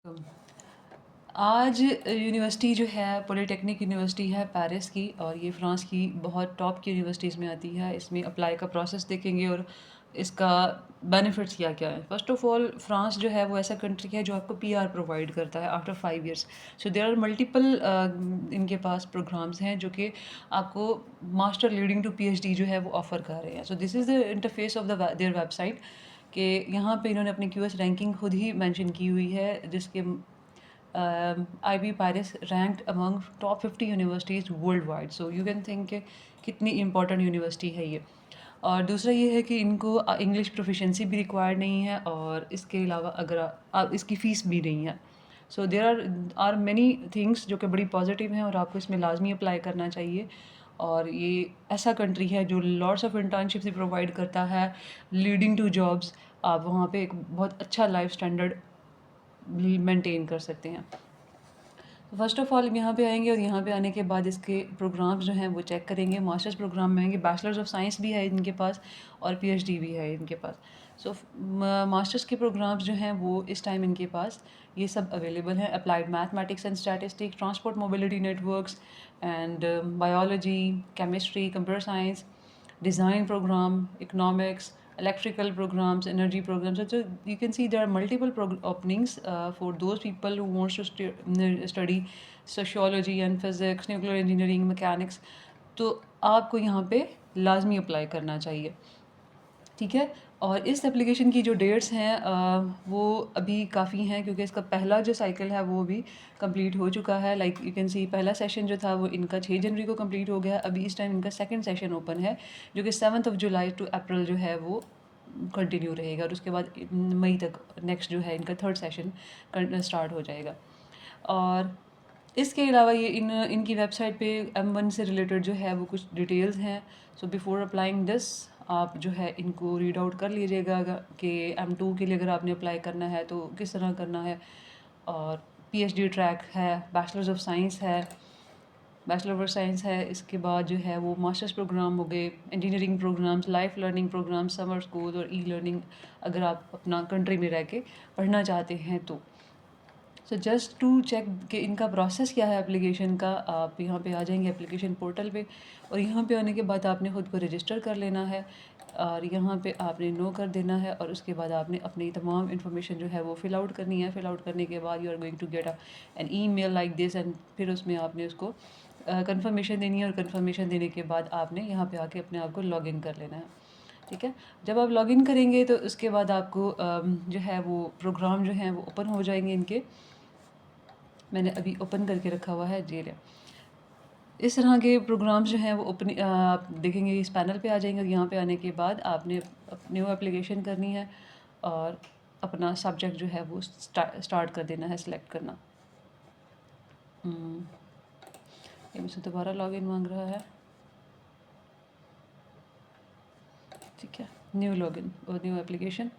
आज यूनिवर्सिटी जो है पॉलीटेक्निक यूनिवर्सिटी है पेरिस की और ये फ़्रांस की बहुत टॉप की यूनिवर्सिटीज़ में आती है। इसमें अप्लाई का प्रोसेस देखेंगे और इसका बेनिफिट्स क्या-क्या है। फ़र्स्ट ऑफ़ ऑल फ़्रांस जो है वो ऐसा कंट्री है जो आपको पीआर प्रोवाइड करता है after 5 years. So there are multiple इनके पास प्रोग्राम्स हैं जो कि आपको मास्टर लीडिंग टू पीएचडी जो है वो ऑफ़र कर रहे हैं। सो this is the interface of the their website कि यहाँ पे इन्होंने अपनी क्यूएस रैंकिंग खुद ही मेंशन की हुई है जिसके IB Paris ranked among top 50 universities world wide. So you can think कि कितनी इंपॉर्टेंट यूनिवर्सिटी है ये। और दूसरा ये है कि इनको इंग्लिश प्रोफिशिएंसी भी रिक्वायर्ड नहीं है और इसके अलावा अगर इसकी फ़ीस भी नहीं है। So there are many things जो कि बड़ी पॉजिटिव हैं और आपको इसमें लाजमी अप्लाई करना चाहिए। और ये ऐसा कंट्री है जो लॉट्स ऑफ इंटर्नशिप्स भी प्रोवाइड करता है लीडिंग टू जॉब्स। आप वहाँ पे एक बहुत अच्छा लाइफ स्टैंडर्ड मेंटेन कर सकते हैं। फर्स्ट ऑफ़ ऑल यहाँ पे आएँगे और यहाँ पे आने के बाद इसके प्रोग्राम्स जो हैं वो चेक करेंगे। मास्टर्स प्रोग्राम में आएँगे, बैचलर्स ऑफ साइंस भी है इनके पास और पीएचडी भी है इनके पास। सो मास्टर्स के प्रोग्राम्स जो हैं वो इस टाइम इनके पास ये सब अवेलेबल हैं। Applied mathematics and statistics, transport mobility networks and biology, chemistry, computer science, design program, economics, electrical programs, energy programs. So you can see there are multiple openings for those people who wants to study sociology and physics, nuclear engineering, mechanics. तो आपको यहाँ पे लाजमी apply करना चाहिए, ठीक है। और इस एप्लीकेशन की जो डेट्स हैं वो अभी काफ़ी हैं क्योंकि इसका पहला जो साइकिल है वो भी कंप्लीट हो चुका है। लाइक यू कैन सी पहला सेशन जो था वो इनका 6 जनवरी को कंप्लीट हो गया। अभी इस टाइम इनका सेकंड सेशन ओपन है जो कि 7 जुलाई टू अप्रैल जो है वो कंटिन्यू रहेगा और उसके बाद मई तक नेक्स्ट जो है इनका थर्ड सेशन स्टार्ट हो जाएगा। और इसके अलावा ये इनकी वेबसाइट पे M1 से रिलेटेड जो है वो कुछ डिटेल्स हैं। सो बिफ़ोर अप्लाइंग दिस आप जो है इनको रीड आउट कर लीजिएगा कि M2 के लिए अगर आपने अप्लाई करना है तो किस तरह करना है। और पीएचडी ट्रैक है, बैचलर्स ऑफ साइंस है, बैचलर ऑफ साइंस है। इसके बाद जो है वो मास्टर्स प्रोग्राम हो गए, engineering programmes, life learning programmes, summer school और ई लर्निंग अगर आप अपना कंट्री में रह के पढ़ना चाहते हैं तो। सो जस्ट टू चेक कि इनका प्रोसेस क्या है एप्लीकेशन का, आप यहाँ पे आ जाएंगे एप्लीकेशन पोर्टल पे और यहाँ पे आने के बाद आपने ख़ुद को रजिस्टर कर लेना है और यहाँ पे आपने नो कर देना है और उसके बाद आपने अपनी तमाम इन्फॉर्मेशन जो है वो फ़िल आउट करनी है। फ़िल आउट करने के बाद you are going to get an email like this and फिर उसमें आपने उसको कंफर्मेशन देनी है और कंफर्मेशन देने के बाद आपने यहाँ पे आके अपने आप को लॉगिन कर लेना है, ठीक है। जब आप लॉगिन करेंगे तो उसके बाद आपको जो है वो प्रोग्राम जो हैं वो ओपन हो जाएंगे इनके। मैंने अभी ओपन करके रखा हुआ है जी। इस तरह के प्रोग्राम्स जो हैं वो ओपन आप देखेंगे इस पैनल पे आ जाएंगे और यहाँ पे आने के बाद आपने न्यू एप्लीकेशन करनी है और अपना सब्जेक्ट जो है वो स्टार्ट कर देना है, सिलेक्ट करना। ये मुझसे दोबारा लॉगिन मांग रहा है, ठीक है। न्यू लॉगिन और न्यू एप्लीकेशन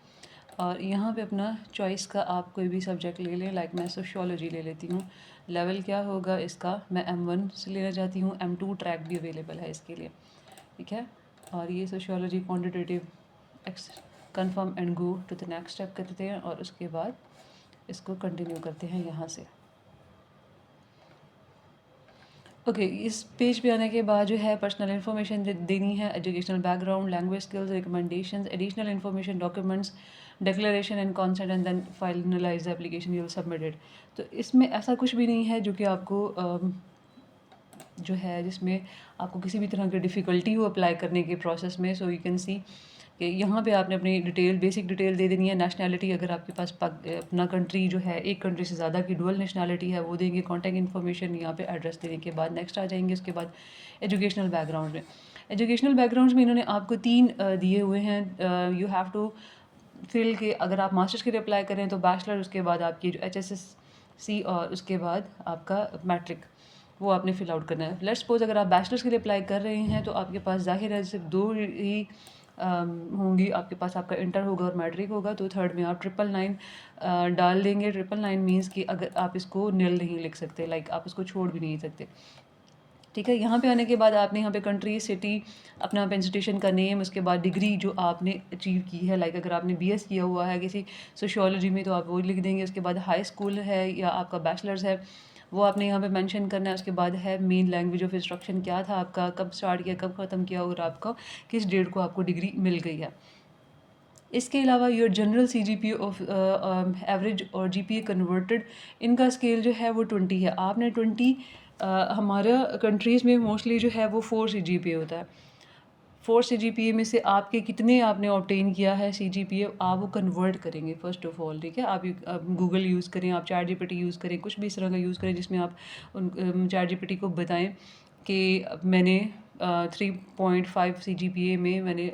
और यहाँ पे अपना चॉइस का आप कोई भी सब्जेक्ट ले लें। लाइक मैं सोशियोलॉजी ले लेती हूँ। लेवल क्या होगा इसका, मैं M1 से लेना चाहती हूँ। M2 ट्रैक भी अवेलेबल है इसके लिए, ठीक है। और ये सोशियोलॉजी क्वांटिटेटिव एक्स confirm and go to the next step करते हैं और उसके बाद इसको कंटिन्यू करते हैं यहाँ से। ओके इस पेज पे आने के बाद जो है पर्सनल इन्फॉर्मेशन देनी है, educational background, language skills, recommendations, additional information, documents, declaration and consent and then finalise application you submitted. तो इसमें ऐसा कुछ भी नहीं है जो कि आपको जो है जिसमें आपको किसी भी तरह की डिफ़िकल्टी हो अप्लाई करने के प्रोसेस में। सो यू कैन सी कि यहाँ पे आपने अपनी डिटेल बेसिक डिटेल दे देनी है। नेशनैलिटी अगर आपके पास अपना कंट्री जो है एक कंट्री से ज़्यादा की डुअल नेशनैलिटी है वो देंगे। कॉन्टैक्ट इन्फॉर्मेशन यहाँ पे एड्रेस देने के बाद नेक्स्ट आ जाएंगे। उसके बाद एजुकेशनल बैकग्राउंड में, एजुकेशनल बैकग्राउंड में इन्होंने आपको 3 दिए हुए हैं। यू हैव टू फिल के अगर आप मास्टर्स के लिए अप्लाई करें तो बैचलर, उसके बाद आपकी जो HSSC और उसके बाद आपका मैट्रिक वो आपने फ़िल आउट करना है। लेट्स सपोज़ अगर आप बैचलर्स के लिए अप्लाई कर रहे हैं तो आपके पास ज़ाहिर है सिर्फ 2 ही होंगी आपके पास, आपका इंटर होगा और मैट्रिक होगा। तो थर्ड में आप 999 डाल देंगे। 999 मीन्स कि अगर आप इसको निल नहीं लिख सकते, लाइक आप इसको छोड़ भी नहीं सकते, ठीक है। यहाँ पे आने के बाद आपने यहाँ पे कंट्री, सिटी, अपना इंस्टीट्यूशन का नेम, उसके बाद डिग्री जो आपने अचीव की है, लाइक अगर आपने बीएस किया हुआ है किसी सोशियोलॉजी में तो आप वो लिख देंगे। उसके बाद हाई स्कूल है या आपका बैचलर्स है वो आपने यहाँ पे मेंशन करना है। उसके बाद है मेन लैंग्वेज ऑफ इंस्ट्रक्शन क्या था आपका, कब स्टार्ट किया, कब ख़त्म किया और आपका किस डेट को आपको डिग्री मिल गई है। इसके अलावा your general CGPA of average और GPA कन्वर्टेड, इनका स्केल जो है वो 20 है। आपने 20 हमारा कंट्रीज़ में मोस्टली जो है वो 4 CGPA होता है। 4 CGPA में से आपके कितने आपने ऑब्टेन किया है CGPA, आप वो कन्वर्ट करेंगे फ़र्स्ट ऑफ ऑल। ठीक है, आप गूगल यूज़ करें, आप चैट GPT यूज़ करें, कुछ भी इस तरह का यूज़ करें जिसमें आप चैट GPT को बताएं कि मैंने 3.5 CGPA में मैंने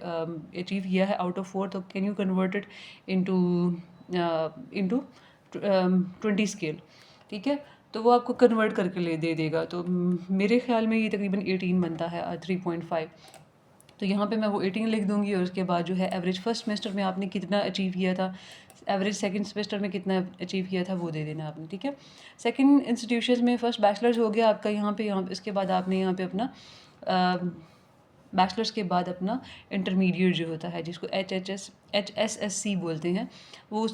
अचीव किया है आउट ऑफ 4, तो can you convert it into into 20 scale. ठीक है, तो वो आपको कन्वर्ट करके ले दे देगा। तो मेरे ख्याल में ये तकरीबन 18 बनता है 3.5। तो यहाँ पे मैं वो 18 लिख दूँगी और उसके बाद जो है एवरेज फर्स्ट सेमेस्टर में आपने कितना अचीव किया था, एवरेज सेकंड सेमेस्टर में कितना अचीव किया था वो दे देना आपने। ठीक है, सेकंड इंस्टीट्यूशन में फर्स्ट बैचलर्स हो गया आपका यहाँ पे इसके बाद आपने यहाँ पे अपना बैचलर्स के बाद अपना इंटरमीडिएट जो होता है जिसको HSSC बोलते हैं वो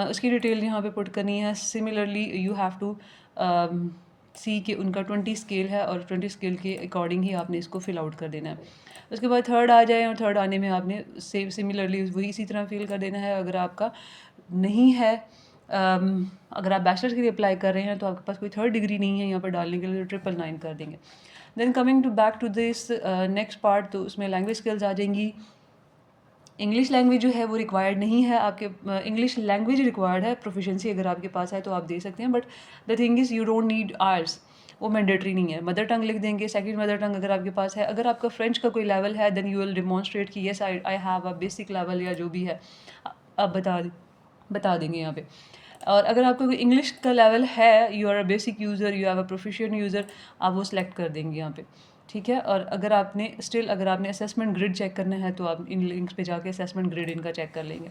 उसकी डिटेल यहाँ पे पुट करनी है। सिमिलरली यू हैव टू सी कि उनका 20 स्केल है और 20 स्केल के अकॉर्डिंग ही आपने इसको फिल आउट कर देना है। उसके बाद थर्ड आ जाए और थर्ड आने में आपने सेम सिमिलरली वही इसी तरह फिल कर देना है। अगर आपका नहीं है अगर आप बैचलर्स के लिए अप्लाई कर रहे हैं तो आपके पास कोई थर्ड डिग्री नहीं है यहाँ पर डालने के लिए, तो 999 कर देंगे। Then coming to back to this next part, तो उसमें लैंग्वेज स्किल्स आ जाएंगी। इंग्लिश लैंग्वेज जो है वो रिक्वायर्ड नहीं है आपके, इंग्लिश लैंग्वेज रिक्वायर्ड है, प्रोफिशेंसी अगर आपके पास है तो आप दे सकते हैं, but the thing is you don't need arts, वो मैंडेटरी नहीं है। मदर टंग लिख देंगे, सेकंड मदर टंग अगर आपके पास है। अगर आपका फ्रेंच का कोई लेवल है देन यू विल डिमॉन्स्ट्रेट कि yes I have a basic level या जो भी है आप बता देंगे यहाँ पे। और अगर आपका कोई इंग्लिश का लेवल है, you are a basic user, you have a proficient user, आप वो सिलेक्ट कर देंगे यहाँ पे। ठीक है, और अगर आपने असेसमेंट ग्रिड चेक करना है तो आप इन लिंक्स पे जाके असेसमेंट ग्रिड इनका चेक कर लेंगे।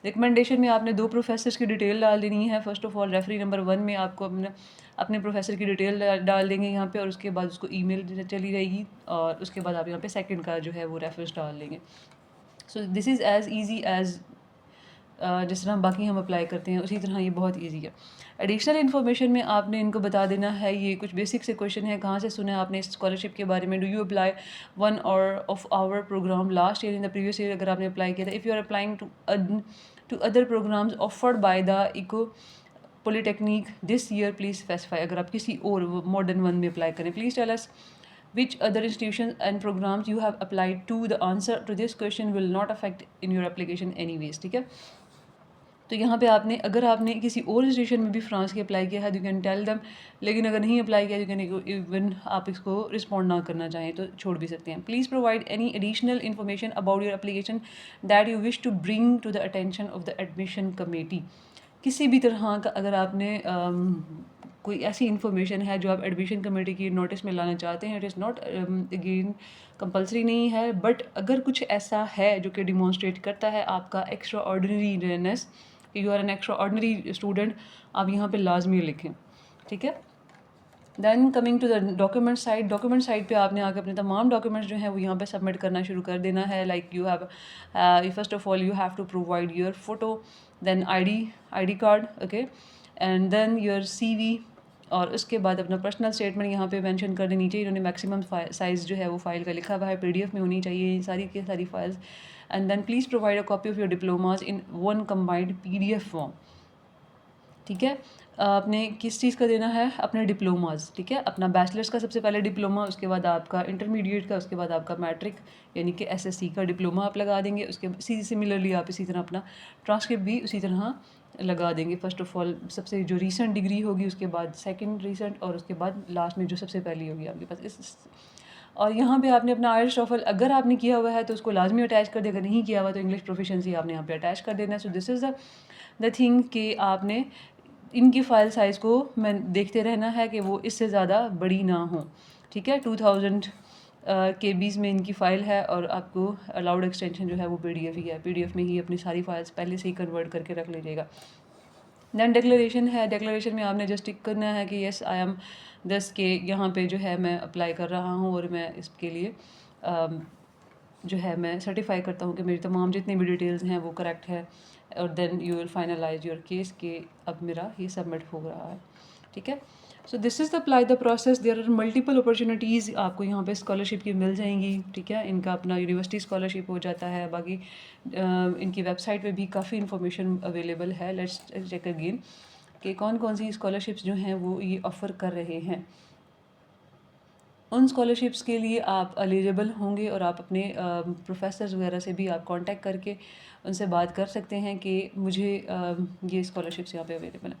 रिकमेंडेशन में आपने 2 प्रोफेसर्स की डिटेल डाल देनी है। First of all referee number 1 में आपको अपने प्रोफेसर की डिटेल डाल देंगे यहाँ पे और उसके बाद उसको ईमेल चली जाएगी और उसके बाद आप यहाँ पे सेकंड का जो है वो रेफरेंस डाल देंगे। सो this is as easy as जिस तरह बाकी हम अप्लाई करते हैं उसी तरह ये बहुत इजी है। एडिशनल इन्फॉर्मेशन में आपने इनको बता देना है, ये कुछ बेसिक से क्वेश्चन है, कहाँ से सुना है आपने इस स्कॉलरशिप के बारे में, do you apply one or of our programme last year in the previous year अगर आपने अप्लाई किया था, if you are applying to other programmes offered by the eco polytechnic this year please specify. अगर आप किसी और modern one में apply करें, please tell us which other institutions and programs you have applied to. The answer to this question will not affect in your application anyways. ठीक है, तो यहाँ पे अगर आपने किसी और इंस्टीट्यूशन में भी फ्रांस के अप्लाई किया है यू कैन टेल देम, लेकिन अगर नहीं अप्लाई किया यू कैन इवन आप इसको रिस्पॉन्ड ना करना चाहें तो छोड़ भी सकते हैं। Please provide any additional information about your application that you wish to bring to the attention of the admission committee. किसी भी तरह का अगर आपने कोई ऐसी इन्फॉर्मेशन है जो आप एडमिशन कमेटी की नोटिस में लाना चाहते हैं, it is not again compulsory नहीं है, बट अगर कुछ ऐसा है जो कि डिमॉन्स्ट्रेट करता है आपका extraordinariness, you are an extraordinary student, आप यहाँ पे लाजमी लिखें। ठीक है, then coming to the document side पे आपने आके अपने तमाम डॉक्यूमेंट्स जो हैं वो यहाँ पे सबमिट करना शुरू कर देना है। Like you have first of all you have to provide your photo, then I D card, okay, and then your CV, और उसके बाद अपना पर्सनल स्टेटमेंट यहाँ पे मेंशन कर देनी चाहिए। इन्होंने मैक्सिमम साइज़ जो है वो फाइल का लिखा हुआ है, PDF में होनी चाहिए सारी की सारी files. And then please provide a copy of your diplomas in one combined PDF form. ठीक है, आपने किस चीज़ का देना है, अपने डिप्लोमाज। ठीक है, अपना बैचलर्स का सबसे पहले डिप्लोमा, उसके बाद आपका इंटरमीडिएट का, उसके बाद आपका मैट्रिक यानी कि SSC का डिप्लोमा आप लगा देंगे। उसके सिमिलरली आप इसी तरह अपना ट्रांसक्रिप्ट भी उसी तरह लगा देंगे। फर्स्ट ऑफ ऑल सबसे जो रीसेंट डिग्री होगी, उसके बाद सेकंड रीसेंट, और उसके बाद लास्ट में जो सबसे पहली होगी आपके पास और यहाँ पे आपने अपना आयल्स टॉफल अगर आपने किया हुआ है तो उसको लाजमी अटैच कर देगा, नहीं किया हुआ तो इंग्लिश प्रोफिशिएंसी आपने यहाँ पे अटैच कर देना है। So this is the thing कि आपने इनकी फ़ाइल साइज़ को मैं देखते रहना है कि वो इससे ज़्यादा बड़ी ना हो। ठीक है, 2000 KBs में इनकी फ़ाइल है और आपको अलाउड एक्सटेंशन जो है वो PDF ही है। PDF में ही अपनी सारी फाइल्स पहले से ही कन्वर्ट करके रख लीजिएगा। दैन डिक्लेरेशन है, डिक्लेरेशन में आपने जस्ट टिक करना है कि येस आई एम दस के यहाँ पे जो है मैं अप्लाई कर रहा हूँ और मैं इसके लिए जो है मैं सर्टिफाई करता हूँ कि मेरी तमाम जितनी भी डिटेल्स हैं वो करेक्ट है, और then you will finalise your case कि अब मेरा ये सबमिट हो रहा है, ठीक है। So this is the apply the process. There are multiple opportunities आपको यहाँ पे स्कॉलरशिप की मिल जाएंगी, ठीक है। इनका अपना यूनिवर्सिटी स्कॉलरशिप हो जाता है, बाकी इनकी वेबसाइट पे भी काफ़ी इन्फॉर्मेशन अवेलेबल है। लेट्स चेक अगेन कि कौन कौन सी स्कॉलरशिप्स जो हैं वो ये ऑफ़र कर रहे हैं। उन स्कॉलरशिप्स के लिए आप एलिजिबल होंगे और आप अपने प्रोफेसर्स वगैरह से भी आप कांटेक्ट करके उनसे बात कर सकते हैं कि मुझे ये स्कॉलरशिप्स यहाँ पे अवेलेबल हैं,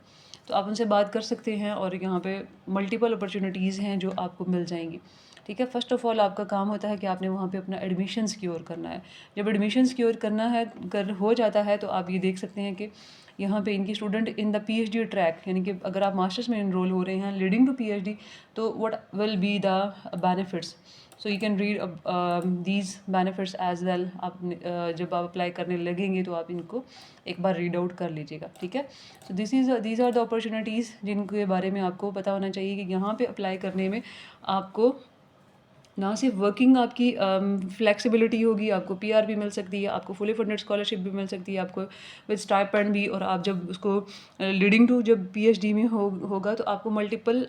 तो आप उनसे बात कर सकते हैं और यहाँ पे मल्टीपल अपॉर्चुनिटीज़ हैं जो आपको मिल जाएंगी, ठीक है। फ़र्स्ट ऑफ़ ऑल आपका काम होता है कि आपने वहाँ पे अपना एडमिशन सिक्योर करना है। जब एडमिशन सिक्योर करना है हो जाता है तो आप ये देख सकते हैं कि यहाँ पे इनकी student in the PhD track, यानी कि अगर आप मास्टर्स में इनरोल हो रहे हैं लीडिंग टू पीएचडी, तो what will be the benefits. So you can read these benefits as well. आप जब आप अप्लाई करने लगेंगे तो आप इनको एक बार रीड आउट कर लीजिएगा, ठीक है। So these are the opportunities जिनके बारे में आपको पता होना चाहिए कि यहाँ पे अप्लाई करने में आपको ना सिर्फ वर्किंग आपकी फ्लेक्सिबिलिटी होगी, आपको पीआर भी मिल सकती है, आपको फुली फंडेड स्कॉलरशिप भी मिल सकती है, आपको विद स्टाइपेंड भी, और आप जब उसको लीडिंग टू जब पीएचडी में होगा तो आपको मल्टीपल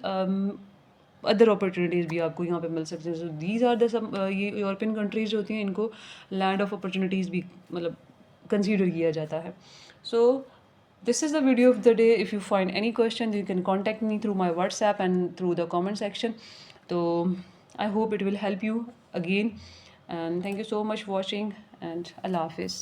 अदर अपॉर्चुनिटीज़ भी आपको यहाँ पे मिल सकती हैं। सो दीज आर द सम ये यूरोपियन कंट्रीज़ होती हैं, इनको लैंड ऑफ अपॉर्चुनिटीज़ भी मतलब कंसीडर किया जाता है। सो this is the video of the day. If you find any question, you can contact me through my WhatsApp and through the comment section. So I hope it will help you again, and thank you so much for watching, and Allah Hafiz.